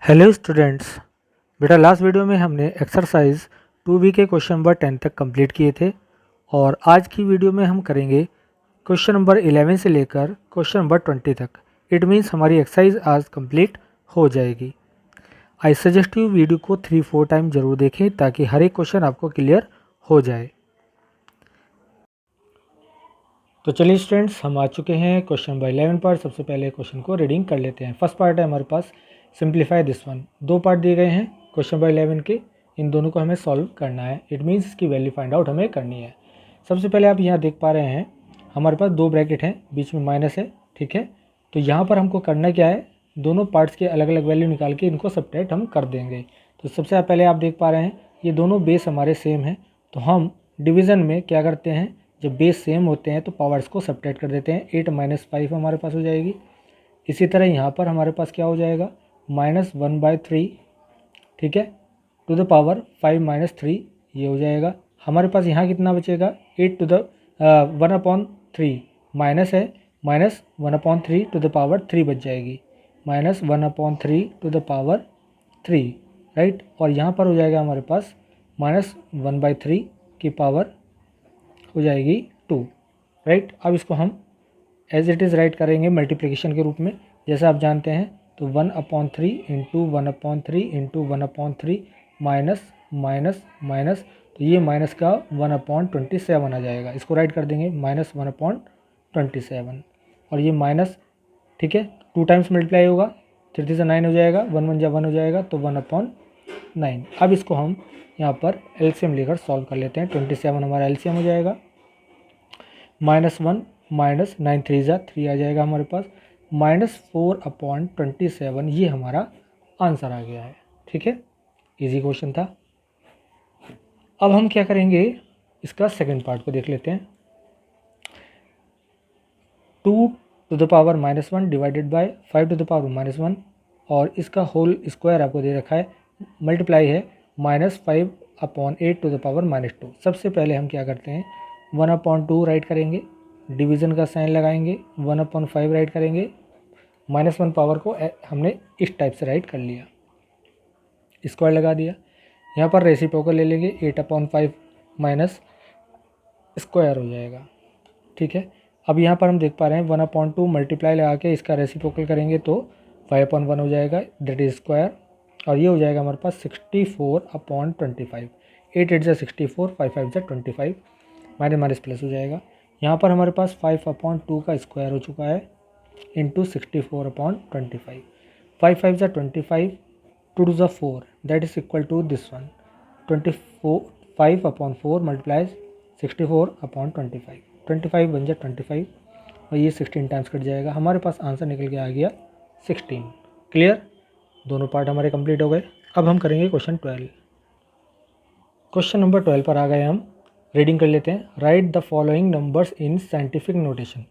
Hello students. बेटा last video में हमने एक्सरसाइज 2B के क्वेश्चन नंबर 10 तक कंप्लीट किए थे और आज की वीडियो में हम करेंगे क्वेश्चन नंबर 11 से लेकर क्वेश्चन नंबर 20 तक। इट मीन्स हमारी एक्सरसाइज आज कंप्लीट हो जाएगी। आई सजेस्ट यू वीडियो को 3-4 टाइम ज़रूर देखें ताकि हर एक क्वेश्चन आपको क्लियर हो जाए। तो चलिए स्टूडेंट्स, हम आ चुके हैं क्वेश्चन नंबर 11 पर। सबसे पहले क्वेश्चन को रीडिंग कर लेते हैं। फर्स्ट पार्ट है हमारे पास सिंप्लीफाई दिस वन। दो पार्ट दिए गए हैं क्वेश्चन नंबर 11 के, इन दोनों को हमें सॉल्व करना है। इट मीन्स इसकी वैल्यू फाइंड आउट हमें करनी है। सबसे पहले आप यहाँ देख पा रहे हैं हमारे पास दो ब्रैकेट हैं, बीच में माइनस है, ठीक है। तो यहाँ पर हमको करना क्या है, दोनों पार्ट्स के अलग अलग वैल्यू निकाल के इनको सब्ट्रैक्ट हम कर देंगे। तो सबसे पहले आप देख पा रहे हैं ये दोनों बेस हमारे सेम हैं, तो हम डिवीज़न में क्या करते हैं, जब बेस सेम होते हैं तो पावर्स को सब्ट्रैक्ट कर देते हैं। 8 - 5 हमारे पास हो जाएगी। इसी तरह यहाँ पर हमारे पास क्या हो जाएगा, -1/3, ठीक है, टू द पावर 5 - 3 ये हो जाएगा। हमारे पास यहाँ कितना बचेगा, 1/3 माइनस है, -1/3 टू द पावर 3 बच जाएगी, -1/3 टू द पावर 3, राइट। और यहाँ पर हो जाएगा हमारे पास -1/3 की पावर हो जाएगी 2, राइट। अब इसको हम एज इट इज़ राइट करेंगे मल्टीप्लिकेशन के रूप में, जैसे आप जानते हैं। तो 1/3 into 1/3 into 1/3 minus minus minus, तो ये माइनस का 1/27 आ जाएगा। इसको राइट कर देंगे -1/27, और ये माइनस, ठीक है, 2 टाइम्स मल्टीप्लाई होगा, 3 से 9 हो जाएगा, 1 1 1 हो जाएगा, तो 1/9। अब इसको हम यहाँ पर एलसीएम लेकर सॉल्व कर लेते हैं। 27 हमारा एलसीएम हो जाएगा, -1 - 9 3 3 आ जाएगा हमारे पास, -4/27 ये हमारा आंसर आ गया है, ठीक है। इजी क्वेश्चन था। अब हम क्या करेंगे, इसका सेकंड पार्ट को देख लेते हैं। 2 to the power -1 divided by 5 to the power -1, और इसका होल स्क्वायर आपको दे रखा है, मल्टीप्लाई है -5/8 टू द पावर -2। सबसे पहले हम क्या करते हैं, 1/2 राइट करेंगे, डिवीज़न का साइन लगाएंगे, 1/5 राइट करेंगे, -1 पावर को हमने इस टाइप से राइट कर लिया, स्क्वायर लगा दिया। यहाँ पर रेसिप्रोकल ले लेंगे, 8/5 माइनस स्क्वायर हो जाएगा, ठीक है। अब यहाँ पर हम देख पा रहे हैं 1/2 मल्टीप्लाई लगा के इसका रेसिप्रोकल करेंगे तो 5/1 हो जाएगा, दैट इज स्क्वायर, और ये हो जाएगा हमारे पास 64/25। 8 8 64, 5 5 25, माइनस माइनस प्लस हो जाएगा। यहाँ पर हमारे पास 5/2 का स्क्वायर हो चुका है, into 64/25, 5 5 25, 2 2 4, that is equal to this one, 24 5/4 multiplies 64/25, 25 बन जाए 25, और ये 16 टाइम्स कट जाएगा। हमारे पास आंसर निकल के आ गया 16। क्लियर, दोनों पार्ट हमारे कंप्लीट हो गए। अब हम करेंगे क्वेश्चन 12। क्वेश्चन नंबर 12 पर आ गए हम, रीडिंग कर लेते हैं। Right the following numbers in scientific notation.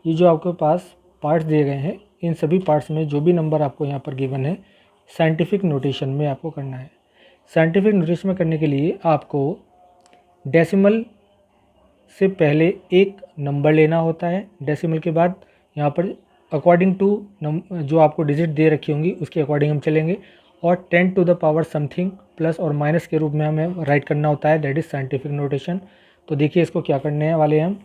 ये जो आपके पास पार्ट्स दिए गए हैं, इन सभी पार्ट्स में जो भी नंबर आपको यहाँ पर गिवन है, साइंटिफिक नोटेशन में आपको करना है। साइंटिफिक नोटेशन में करने के लिए आपको डेसिमल से पहले एक नंबर लेना होता है, डेसिमल के बाद यहाँ पर अकॉर्डिंग टू जो आपको डिजिट दे रखी होंगी उसके अकॉर्डिंग हम चलेंगे, और 10 to the power something plus और माइनस के रूप में हमें राइट करना होता है, दैट इज़ साइंटिफिक नोटेशन। तो देखिए इसको क्या करने वाले हैं हम।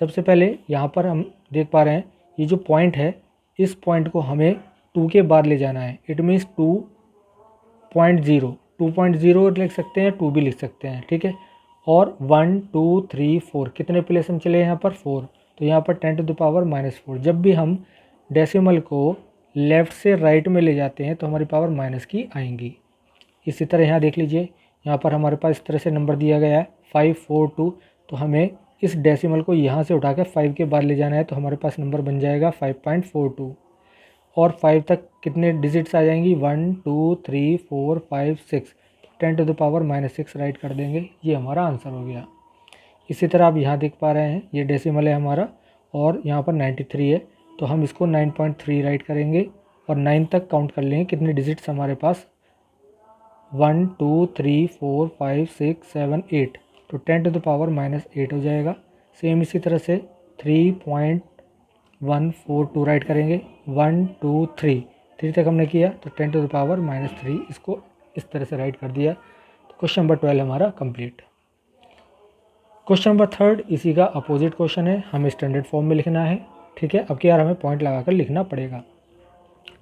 सबसे पहले यहाँ पर हम देख पा रहे हैं ये जो पॉइंट है, इस पॉइंट को हमें 2 के बाद ले जाना है। इट मीन्स 2.0, 2.0 लिख सकते हैं, 2 भी लिख सकते हैं, ठीक है। और 1 2 3 4 कितने प्लेस हम चले यहाँ पर 4, तो यहाँ पर 10 टू द पावर -4। जब भी हम डेसिमल को लेफ़्ट से राइट में ले जाते हैं तो हमारी पावर माइनस की आएंगी। इसी तरह यहाँ देख लीजिए, यहाँ पर हमारे पास इस तरह से नंबर दिया गया है 542, तो हमें इस डेसिमल को यहाँ से उठा कर 5 के बाद ले जाना है, तो हमारे पास नंबर बन जाएगा 5.42, और 5 तक कितने डिजिट्स आ जाएंगी, 1 2 3 4 5 6, 10 टू द पावर -6 राइट कर देंगे, ये हमारा आंसर हो गया। इसी तरह आप यहाँ देख पा रहे हैं ये डेसिमल है हमारा, और यहाँ पर 93 है, तो हम इसको 9.3 राइट करेंगे, और 9 तक काउंट कर लेंगे कितने डिजिट्स हमारे पास, 1 2 3 4 5 6 7 8, तो 10 टू द पावर -8 हो जाएगा। सेम इसी तरह से 3.142 राइट करेंगे, 1 2 3, 3 तक हमने किया तो 10 टू द पावर -3 इसको इस तरह से राइट कर दिया। तो क्वेश्चन नंबर 12 हमारा कंप्लीट। क्वेश्चन नंबर 3 इसी का अपोजिट क्वेश्चन है, हमें स्टैंडर्ड फॉर्म में लिखना है। ठीक है, अब क्या यार हमें पॉइंट लगाकर लिखना पड़ेगा।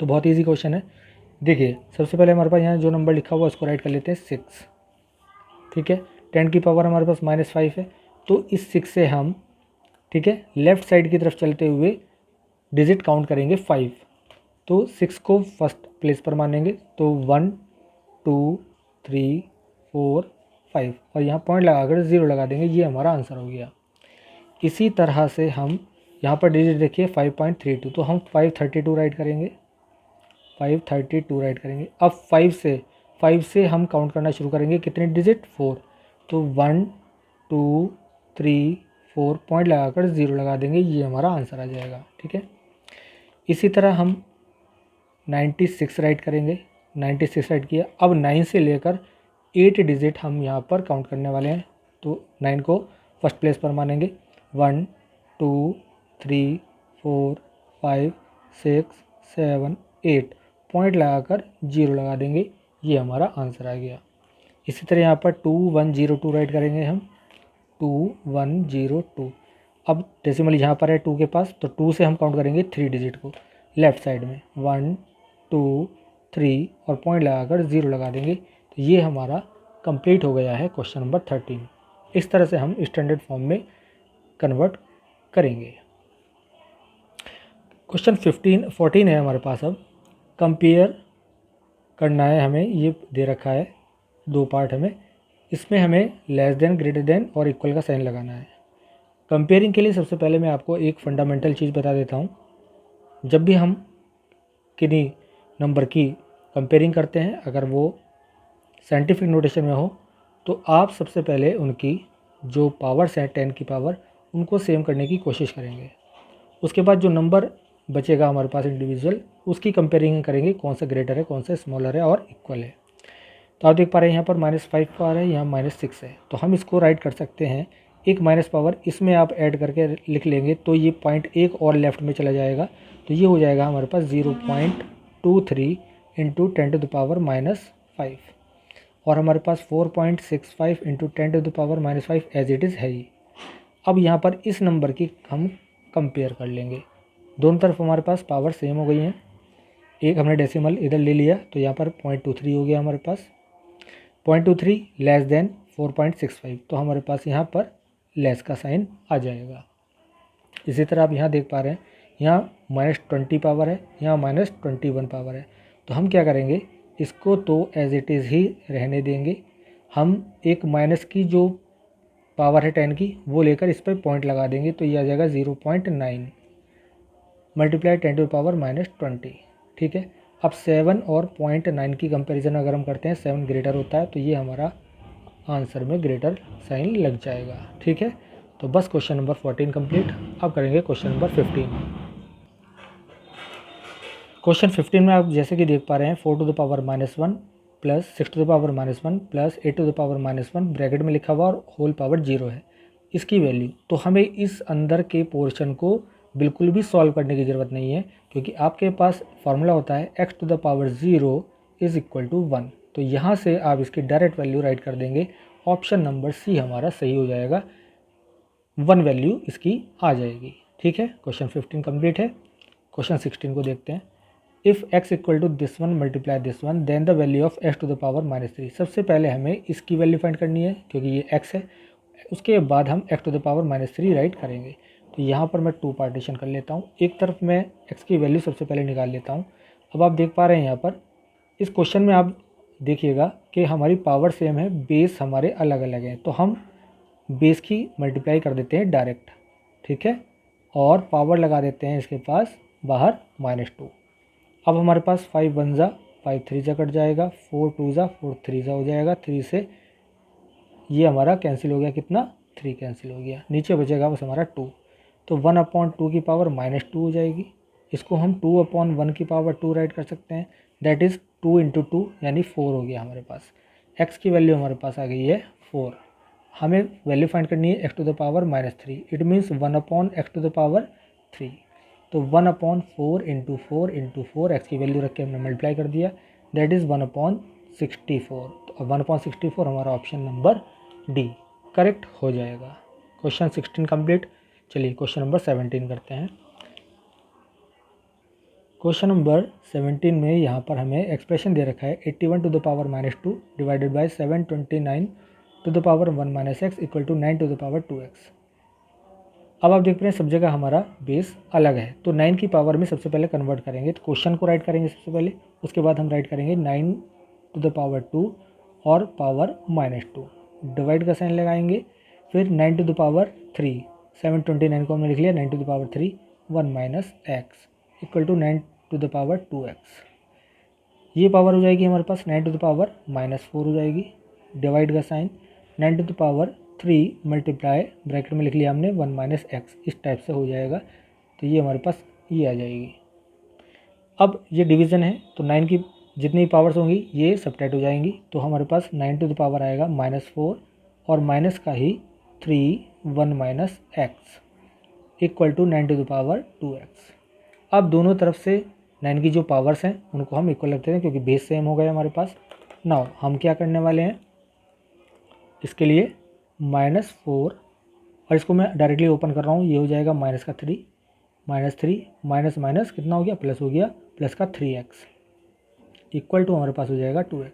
तो बहुत ईजी क्वेश्चन है। देखिए सबसे पहले हमारे पास यहाँ जो नंबर लिखा हुआ उसको राइट कर लेते हैं 6। ठीक है, 10 की पावर हमारे पास -5 है, तो इस 6 से हम, ठीक है, लेफ्ट साइड की तरफ चलते हुए डिजिट काउंट करेंगे 5। तो 6 को फर्स्ट प्लेस पर मानेंगे, तो 1 2 3 4 5 और यहाँ पॉइंट लगाकर 0 लगा देंगे। ये हमारा आंसर हो गया। इसी तरह से हम यहाँ पर डिजिट देखिए 5.32, तो हम 532 राइट करेंगे, 532 राइट करेंगे। अब 5 से हम काउंट करना शुरू करेंगे, कितने डिजिट 4, तो 1 2 3 4 पॉइंट लगाकर 0 लगा देंगे। ये हमारा आंसर आ जाएगा। ठीक है, इसी तरह हम 96 राइट करेंगे, 96 राइट किया। अब 9 से लेकर 8 डिजिट हम यहाँ पर काउंट करने वाले हैं, तो 9 को फर्स्ट प्लेस पर मानेंगे, 1 2 3 4 5 6 7 8 पॉइंट लगाकर 0 लगा देंगे। ये हमारा आंसर आ गया। इसी तरह यहाँ पर 2102 राइट करेंगे हम, 2102। अब डेसिमल यहाँ पर है 2 के पास, तो 2 से हम काउंट करेंगे 3 डिजिट को लेफ़्ट साइड में, 1 2 3 और पॉइंट लगाकर 0 लगा देंगे। तो ये हमारा कंप्लीट हो गया है क्वेश्चन नंबर 13। इस तरह से हम स्टैंडर्ड फॉर्म में कन्वर्ट करेंगे। क्वेश्चन 14 है हमारे पास। अब कंपेयर करना है हमें, ये दे रखा है 2 पार्ट हमें, इसमें हमें लेस देन, ग्रेटर देन और इक्वल का साइन लगाना है। कंपेयरिंग के लिए सबसे पहले मैं आपको एक फंडामेंटल चीज़ बता देता हूँ। जब भी हम किन्हीं नंबर की कंपेयरिंग करते हैं, अगर वो साइंटिफिक नोटेशन में हो, तो आप सबसे पहले उनकी जो पावर्स हैं 10 की पावर, उनको सेम करने की कोशिश करेंगे। उसके बाद जो नंबर बचेगा हमारे पास इंडिविजुअल, उसकी कंपेयरिंग करेंगे, कौन सा ग्रेटर है, कौन सा स्मॉलर है और इक्वल है। तो आप देख पा रहे हैं यहाँ पर -5 पावर है, यहाँ -6 है, तो हम इसको राइट कर सकते हैं एक माइनस पावर इसमें आप ऐड करके लिख लेंगे, तो ये पॉइंट एक और लेफ्ट में चला जाएगा। तो ये हो जाएगा हमारे पास 0.23 इंटू 10 टू द पावर -5 और हमारे पास 4.65 into 10 to the power -5 as it is है ही। अब यहाँ पर इस नंबर की हम कंपेयर कर लेंगे, दोनों तरफ हमारे पास पावर सेम हो गई हैं। एक हमने डेसिमल इधर ले लिया तो यहाँ पर 0.23 हो गया हमारे पास, 0.23 लेस देन 4.65, तो हमारे पास यहाँ पर लेस का साइन आ जाएगा। इसी तरह आप यहाँ देख पा रहे हैं, यहाँ -20 पावर है, यहाँ -21 पावर है। तो हम क्या करेंगे, इसको तो एज इट इज़ ही रहने देंगे। हम एक माइनस की जो पावर है 10 की वो लेकर इस पर पॉइंट लगा देंगे, तो ये आ जाएगा 0.9 मल्टीप्लाई 10 टू पावर -20। ठीक है, अब 7 और 0.9 की कंपैरिजन अगर हम करते हैं, 7 ग्रेटर होता है, तो ये हमारा आंसर में ग्रेटर साइन लग जाएगा। ठीक है, तो बस क्वेश्चन नंबर 14 कंप्लीट। अब करेंगे क्वेश्चन नंबर 15। क्वेश्चन 15 में आप जैसे कि देख पा रहे हैं, 4 to the power -1 plus 6 to the power -1 plus 8 to the power -1 bracket में लिखा हुआ और होल पावर 0 है इसकी वैल्यू। तो हमें इस अंदर के पोर्शन को बिल्कुल भी सॉल्व करने की ज़रूरत नहीं है, क्योंकि आपके पास फार्मूला होता है x to the power 0 is equal to 1। तो यहाँ से आप इसकी डायरेक्ट वैल्यू राइट कर देंगे। ऑप्शन नंबर सी हमारा सही हो जाएगा, 1 वैल्यू इसकी आ जाएगी। ठीक है, क्वेश्चन 15 कंप्लीट है। क्वेश्चन 16 को देखते हैं। If x equal to this one multiply this one then the value of x to the power -3। सबसे पहले हमें इसकी वैल्यू फाइंड करनी है क्योंकि ये x है, उसके बाद हम x to the power -3 write करेंगे। तो यहाँ पर मैं 2 पार्टीशन कर लेता हूँ, एक तरफ मैं x की वैल्यू सबसे पहले निकाल लेता हूँ। अब आप देख पा रहे हैं यहाँ पर इस क्वेश्चन में आप देखिएगा कि हमारी पावर सेम है, बेस हमारे अलग अलग हैं, तो हम बेस की मल्टीप्लाई कर देते हैं डायरेक्ट। ठीक है, और पावर लगा देते हैं इसके पास बाहर -2। अब हमारे पास 5 1 जा 5 3 जा कट जाएगा, 4 2 जा 4 3 जा हो जाएगा, 3 से ये हमारा कैंसिल हो गया, कितना 3 कैंसिल हो गया, नीचे बचेगा बस हमारा 2। तो 1/2 की पावर -2 हो जाएगी, इसको हम 2/1 की पावर 2 राइट कर सकते हैं, दैट इज़ 2 इंटू 2 यानी 4 हो गया हमारे पास। x की वैल्यू हमारे पास आ गई है 4। हमें वैल्यू फाइंड करनी है x to the power -3, it means 1/x to the power 3। तो 1/4 इंटू 4 एक्स की वैल्यू रख के हमने मल्टीप्लाई कर दिया, दैट इज़ 1/64। तो 1/64 हमारा ऑप्शन नंबर डी करेक्ट हो जाएगा। Question 16 complete. चलिए क्वेश्चन नंबर 17 करते हैं। क्वेश्चन नंबर 17 में यहाँ पर हमें एक्सप्रेशन दे रखा है 81 to the power -2 divided by 729 to the power 1 - x equal to 9 to the power 2x। अब आप देख रहे हैं सब जगह हमारा बेस अलग है, तो 9 की पावर में सबसे पहले कन्वर्ट करेंगे, तो क्वेश्चन को राइट करेंगे सबसे पहले, उसके बाद हम राइट करेंगे 9 टू द पावर 2 और पावर -2, डिवाइड का साइन लगाएंगे, फिर 9 टू द पावर 3, 729 को हमने लिख लिया 9 to the power 3 1 - x equal to 9 to the power 2x। ये पावर हो जाएगी हमारे पास 9 टू द पावर -4 हो जाएगी, डिवाइड का sign 9 to the power 3 multiply bracket में लिख लिया हमने 1 - x, इस टाइप से हो जाएगा। तो ये हमारे पास ये आ जाएगी। अब ये डिवीज़न है, तो 9 की जितनी पावर्स होंगी ये सबट्रैक्ट हो जाएंगी, तो हमारे पास 9 टू द पावर आएगा -4 और माइनस का ही 3 1 - x equal to 9 to the power 2x। अब दोनों तरफ से 9 की जो पावर्स हैं उनको हम इक्वल रखते हैं क्योंकि बेस सेम हो गया हमारे पास। नाउ हम क्या करने वाले हैं, इसके लिए -4 और इसको मैं डायरेक्टली ओपन कर रहा हूँ, ये हो जाएगा -3 -3 माइनस कितना हो गया, प्लस हो गया, प्लस का 3x इक्वल टू हमारे पास हो जाएगा 2x।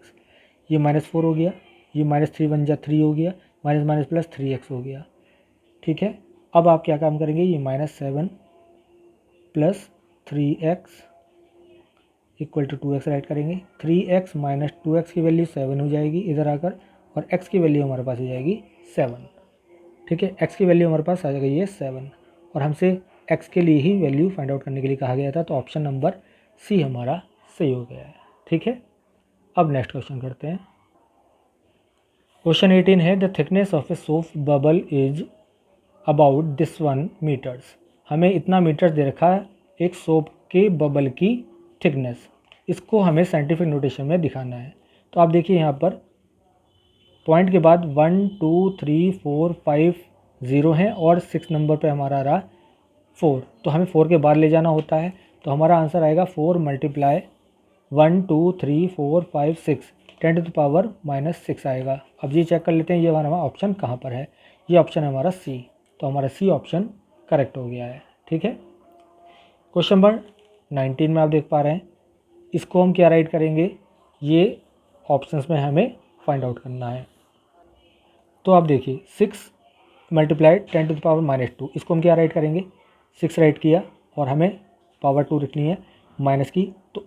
ये -4 हो गया, ये -3 बन जा 3 हो गया, माइनस माइनस प्लस 3x हो गया। ठीक है, अब आप क्या काम करेंगे, ये -7 plus 3x equal to 2x right करेंगे। 3x माइनस 2x की वैल्यू 7 हो जाएगी इधर आकर, और x की वैल्यू हमारे पास हो जाएगी 7। ठीक है, x की वैल्यू हमारे पास आ गई है 7 और हमसे x के लिए ही वैल्यू फाइंड आउट करने के लिए कहा गया था, तो ऑप्शन नंबर सी हमारा सही हो गया है। ठीक है, अब नेक्स्ट क्वेश्चन करते हैं। क्वेश्चन 18 है the thickness of a soap bubble is about this 1 metres. हमें इतना मीटर्स दे रखा है एक सोप के बबल की थिकनेस, इसको हमें साइंटिफिक नोटेशन में दिखाना है। तो आप देखिए यहाँ पर पॉइंट के बाद 1 2 3 4 5 0 है और 6 नंबर पे हमारा आ रहा 4, तो हमें 4 के बाद ले जाना होता है, तो हमारा आंसर आएगा 4 मल्टीप्लाई 1 2 3 4 5 6 10 टू द पावर -6 आएगा। अब ये चेक कर लेते हैं ये हमारा ऑप्शन कहाँ पर है, ये ऑप्शन है हमारा सी, तो हमारा सी ऑप्शन करेक्ट हो गया है। ठीक है, क्वेश्चन नंबर 19 में आप देख पा रहे हैं, इसको हम क्या राइट करेंगे, ये ऑप्शंस में हमें फाइंड आउट करना है। तो आप देखिए 6 मल्टीप्लाई 10 टू द पावर -2, इसको हम क्या राइट करेंगे, 6 राइट किया और हमें पावर 2 लिखनी है माइनस की, तो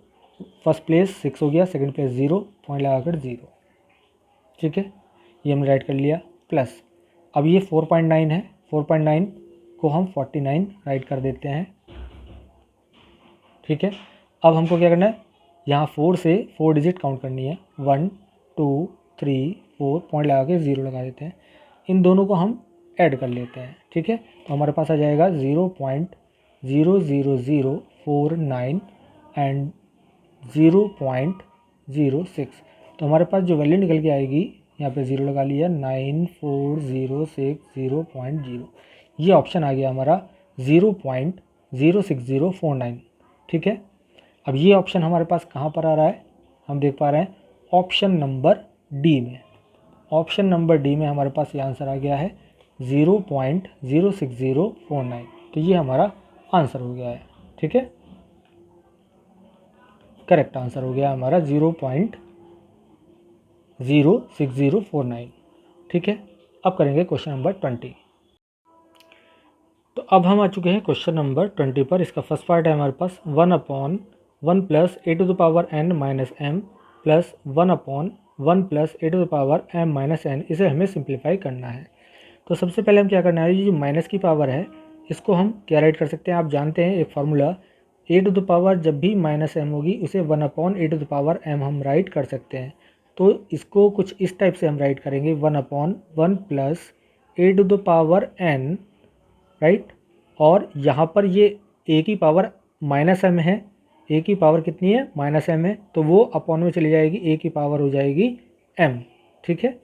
फर्स्ट प्लेस 6 हो गया, सेकंड प्लेस 0, पॉइंट लगाकर 0। ठीक है, ये हमने राइट कर लिया, प्लस अब ये 4.9 है, 4.9 को हम 49 राइट कर देते हैं। ठीक है, अब हमको क्या करना है, यहाँ 4 से 4 डिजिट काउंट करनी है, 1 2 3 4, पॉइंट लगा के 0 लगा देते हैं, इन दोनों को हम ऐड कर लेते हैं। ठीक है, तो हमारे पास आ जाएगा 0.00049 एंड 0.06, तो हमारे पास जो वैल्यू निकल के आएगी, यहाँ पे 0 लगा लिया, 9406.0, ये ऑप्शन आ गया हमारा 0.06049। ठीक है, अब ये ऑप्शन हमारे पास कहाँ पर आ रहा है, हम देख पा रहे हैं ऑप्शन नंबर डी में। ऑप्शन नंबर डी में हमारे पास ये आंसर आ गया है 0.06049, तो ये हमारा आंसर हो गया है। ठीक है, करेक्ट आंसर हो गया हमारा 0.06049। ठीक है, अब करेंगे क्वेश्चन नंबर 20। तो अब हम आ चुके हैं क्वेश्चन नंबर 20 पर। इसका फर्स्ट पार्ट है हमारे पास 1/1 plus a to the power n minus m plus 1/1 plus a to the power m minus n, इसे हमें सिंप्लीफाई करना है। तो सबसे पहले हम क्या करना है, ये जो माइनस की पावर है इसको हम क्या राइट कर सकते हैं, आप जानते हैं एक formula, a to the power जब भी -m होगी उसे 1/a to the power m हम राइट कर सकते हैं। तो इसको कुछ इस टाइप से हम राइट करेंगे 1/1 plus a to the power n, right, और यहाँ पर ये a की पावर -m है, a की पावर कितनी है, -m है, तो वो अपॉन में चली जाएगी, a की पावर हो जाएगी m। ठीक है,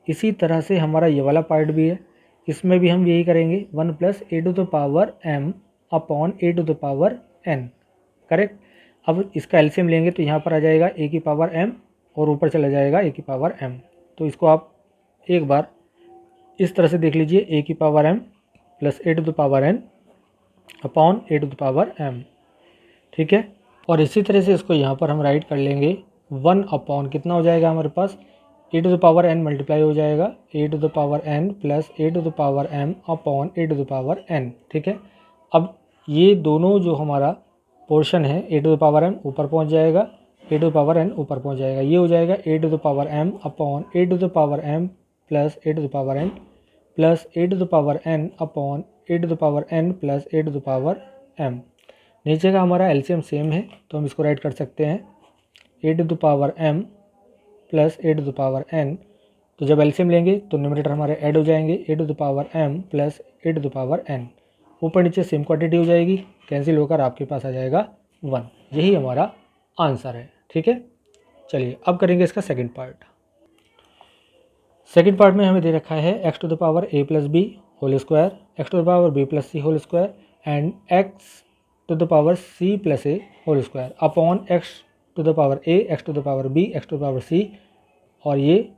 इसी तरह से हमारा ये वाला पार्ट भी है, इसमें भी हम यही करेंगे 1 plus a to the power m upon a to the power n, correct. अब इसका एलसीएम लेंगे तो यहाँ पर आ जाएगा ए की पावर एम और ऊपर चला जाएगा ए की पावर एम। तो इसको आप एक बार इस तरह से देख लीजिए, ए की power m plus a to the power n upon a to the power m, ठीक है। और इसी तरह से इसको यहाँ पर हम राइट कर लेंगे 1 अपॉन कितना हो जाएगा हमारे पास, a to the power n multiply हो जाएगा a to the power n plus a to the power m upon a to the power n, ठीक है। अब ये दोनों जो हमारा पोर्शन है a to the power m ऊपर पहुँच जाएगा, a to the power n ऊपर पहुँच जाएगा, ये हो जाएगा a to the power m upon a to the power m plus a to the power n plus a to the power n upon a to the power n plus a to the power m. नीचे का हमारा LCM same है तो हम इसको right कर सकते हैं a to the power m plus a to the power n. तो जब एलसीएम लेंगे तो न्यूमरेटर हमारे ऐड हो जाएंगे a to the power m plus a to the power n, ऊपर नीचे सेम क्वांटिटी हो जाएगी, कैंसिल होकर आपके पास आ जाएगा 1। यही हमारा आंसर है, ठीक है। चलिए अब करेंगे इसका सेकंड पार्ट। सेकंड पार्ट में हमें दे रखा है x to the power a plus b whole square, x to the power b plus c whole square and x to the power c plus a whole square upon x to the power a, x to the power b, x to the power c, और ये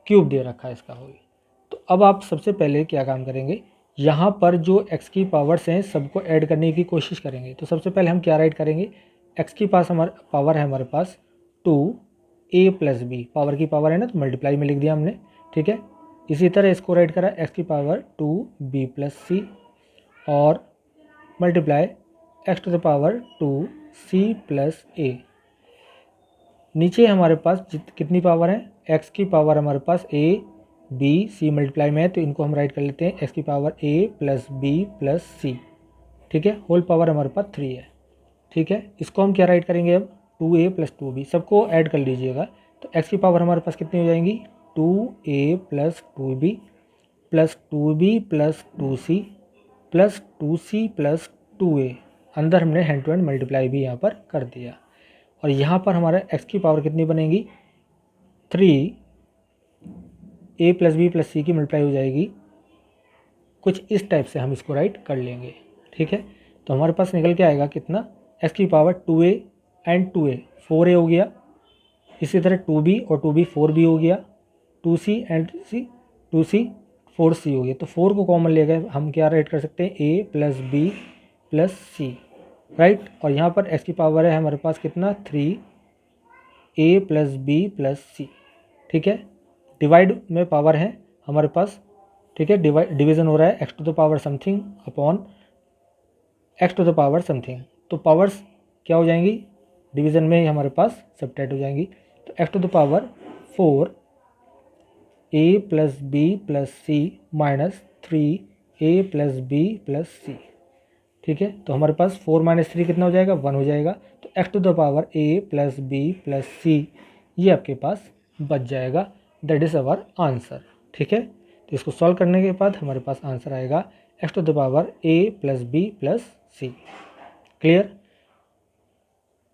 cube दे रखा है इसका whole. तो अब आप सबसे पहले क्या काम करेंगे, यहाँ पर जो x की पावर्स हैं सबको ऐड करने की कोशिश करेंगे। तो सबसे पहले हम क्या राइट करेंगे, x की पास हमारा पावर है हमारे पास 2a प्लस बी, पावर की पावर है ना तो मल्टीप्लाई में लिख दिया हमने, ठीक है। इसी तरह इसको राइट करा x की पावर 2b प्लस सी और multiply x to the power 2c plus a. नीचे हमारे पास कितनी पावर है, x की पावर हमारे पास a b c मल्टीप्लाई में है तो इनको हम राइट कर लेते हैं x की power a plus b plus c, ठीक है। होल पावर हमारे पास 3 है, ठीक है। इसको हम क्या राइट करेंगे अब 2a प्लस 2b, सबको ऐड कर लीजिएगा। तो x की पावर हमारे पास कितनी हो जाएंगी 2a plus 2b plus 2b plus 2c plus 2c plus 2a, अंदर हमने हैंड टू हैंड मल्टीप्लाई भी यहाँ पर कर दिया। और यहाँ पर हमारा x की पावर कितनी बनेगी 3a प्लस बी प्लस सी की मल्टीप्लाई हो जाएगी, कुछ इस टाइप से हम इसको राइट कर लेंगे, ठीक है। तो हमारे पास निकल के आएगा कितना, x की power 2a and 2a 4a हो गया, इसी तरह 2b और 2b 4b हो गया, 2c and c 2c 4c हो गया। तो 4 को कॉमन ले गए हम क्या राइट कर सकते हैं a plus b plus c, right. और यहाँ पर x की पावर है हमारे पास कितना 3a plus b plus c, ठीक है। डिवाइड में पावर है हमारे पास, ठीक है, डिवीज़न हो रहा है x to the power something upon x to the power something. तो पावर्स क्या हो जाएंगी डिवीज़न में ही हमारे पास सबट्रैक्ट हो जाएंगी। तो x to the power 4a plus b plus c minus 3a plus b plus c, ठीक है। तो हमारे पास 4 माइनस 3 कितना हो जाएगा 1 हो जाएगा। तो x to the power a plus b plus c ये आपके पास बच जाएगा, दैट इज़ अवर आंसर, ठीक है। तो इसको सॉल्व करने के बाद हमारे पास आंसर आएगा x to the power a plus b plus c. Clear.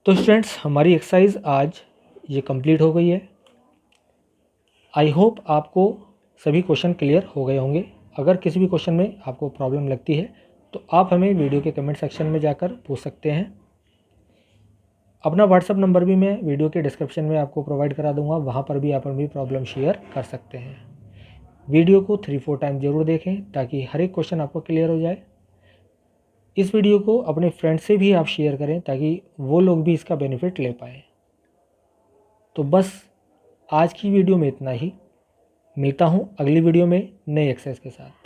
तो स्टूडेंट्स हमारी एक्सरसाइज आज ये कंप्लीट हो गई है। आई होप आपको सभी क्वेश्चन क्लियर हो गए होंगे। अगर किसी भी क्वेश्चन में आपको प्रॉब्लम लगती है तो आप हमें वीडियो के कमेंट सेक्शन में जाकर पूछ सकते हैं। अपना व्हाट्सअप नंबर भी मैं वीडियो के डिस्क्रिप्शन में आपको प्रोवाइड करा दूंगा, वहाँ पर भी आप अपनी प्रॉब्लम शेयर कर सकते हैं। वीडियो को 3-4 टाइम ज़रूर देखें ताकि हर एक क्वेश्चन आपको क्लियर हो जाए। इस वीडियो को अपने फ्रेंड से भी आप शेयर करें ताकि वो लोग भी इसका बेनिफिट ले पाएँ। तो बस आज की वीडियो में इतना ही, मिलता हूँ अगली वीडियो में नई एक्सरसाइज के साथ।